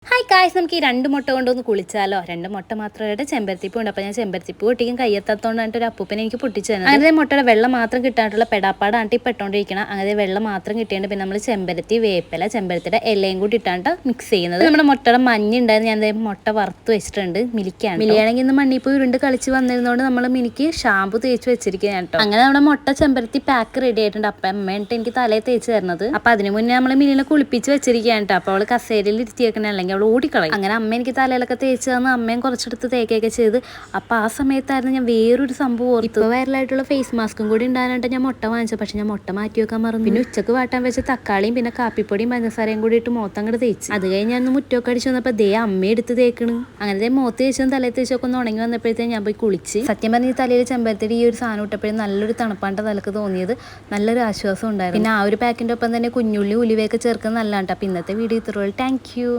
Hi guys, നമുക്ക് ഈ 2 മുട്ട കൊണ്ടൊന്ന് കുളിച്ചാലോ. 2 മുട്ട മാത്രമായിട്ട് ചെമ്പരത്തിപ്പൂ ഉണ്ട്. അപ്പോൾ ഞാൻ ചെമ്പരത്തിപ്പൂ പൊട്ടിക്കും കയ്യെത്താത്തതുകൊണ്ടായിട്ട് ഒരു അപ്പൂപ്പനെ എനിക്ക് പൊട്ടിച്ചു തരുന്നത്. അങ്ങനെ മുട്ടയുടെ വെള്ളം മാത്രം കിട്ടാനായിട്ടുള്ള പെടാപ്പാടാണ് ഈ പെട്ടോണ്ടിരിക്കണം. അങ്ങനെ വെള്ളം മാത്രം കിട്ടിയിട്ട് പിന്നെ നമ്മൾ ചെമ്പരത്തി, വേപ്പില, ചെമ്പരത്തിയുടെ ഇലയും കൂടി ഇട്ടാണ്ട് മിക്സ് ചെയ്യുന്നത്. നമ്മുടെ മുട്ടയുടെ മഞ്ഞ ഉണ്ടായിരുന്നു. ഞാൻ മുട്ട വറുത്ത് വെച്ചിട്ടുണ്ട്. മിലിയാണെങ്കിൽ ഇന്ന് മണ്ണിപ്പൂ ഉരുണ്ട് കളിച്ച് വന്നിരുന്നതുകൊണ്ട് നമ്മൾ മിനിക്ക് ഷാമ്പു തേച്ച് വെച്ചിരിക്കുകയാണ് കേട്ടോ. അങ്ങനെ നമ്മുടെ മുട്ട ചെമ്പരത്തി പാക്ക് റെഡി ആയിട്ടുണ്ട്. അപ്പം അമ്മേട്ട് എനിക്ക് തലയിൽ തേച്ച് തരുന്നത്. അപ്പം അതിന് മുന്നേ നമ്മൾ മിലിനെ കുളിപ്പിച്ച് വെച്ചിരിക്കുകയാണ് കേട്ടോ. അപ്പോൾ അവൾ കസേരയിൽ ഇരുത്തിയേക്കണേ, അല്ലെങ്കിൽ അവൾ ഓടിക്കളയും. അങ്ങനെ അമ്മ എനിക്ക് തലയിലൊക്കെ തേച്ച് തന്ന് അമ്മയും കുറച്ചെടുത്ത് തേക്കൊക്കെ ചെയ്ത്. അപ്പോൾ ആ സമയത്തായിരുന്നു ഞാൻ വേറൊരു സംഭവം ഓർത്തു. ഇപ്പോൾ വൈറലായിട്ടുള്ള ഫേസ് മാസ്കും കൂടി ഉണ്ടാകാനായിട്ട് ഞാൻ മുട്ട വാങ്ങിച്ചു. പക്ഷെ ഞാൻ മുട്ട മാറ്റി വെക്കാൻ മറന്നു. പിന്നെ ഉച്ചക്ക് വാട്ടാൻ വെച്ച തക്കാളിയും പിന്നെ കാപ്പിപ്പൊടിയും പഞ്ചസാരയും കൂടി ഇട്ട് അങ്ങോട്ട് തേച്ച്. അത് കഴിഞ്ഞ് ഞാൻ മുറ്റമൊക്കെ അടിച്ചു വന്നപ്പോൾ ദേ അമ്മ എടുത്ത് തേക്കണ്. അങ്ങനെ മുഖത്ത് തേച്ചും തലയിൽ തേച്ചൊക്കെ ഒന്ന് ഉണങ്ങി വന്നപ്പോഴത്തേക്ക് ഞാൻ പോയി കുളിച്ച്. സത്യം പറഞ്ഞ ഈ തലയിൽ ചെമ്പരത്തിയുടെ ഈ ഒരു സാധനം ഇട്ടപ്പോഴും നല്ലൊരു തണുപ്പാണ്ട് തലക്ക് തോന്നിയത്. നല്ലൊരു ആശ്വാസം ഉണ്ടായിരുന്നു. പിന്നെ ആ ഒരു പാക്കിൻ്റെ ഒപ്പം തന്നെ കുഞ്ഞുള്ളി ഉലുവയൊക്കെ ചേർക്കുന്നത് നല്ലതാണ്. അപ്പോൾ ഇന്നത്തെ വീഡിയോ ഇത്രയുള്ളൂ. Thank U.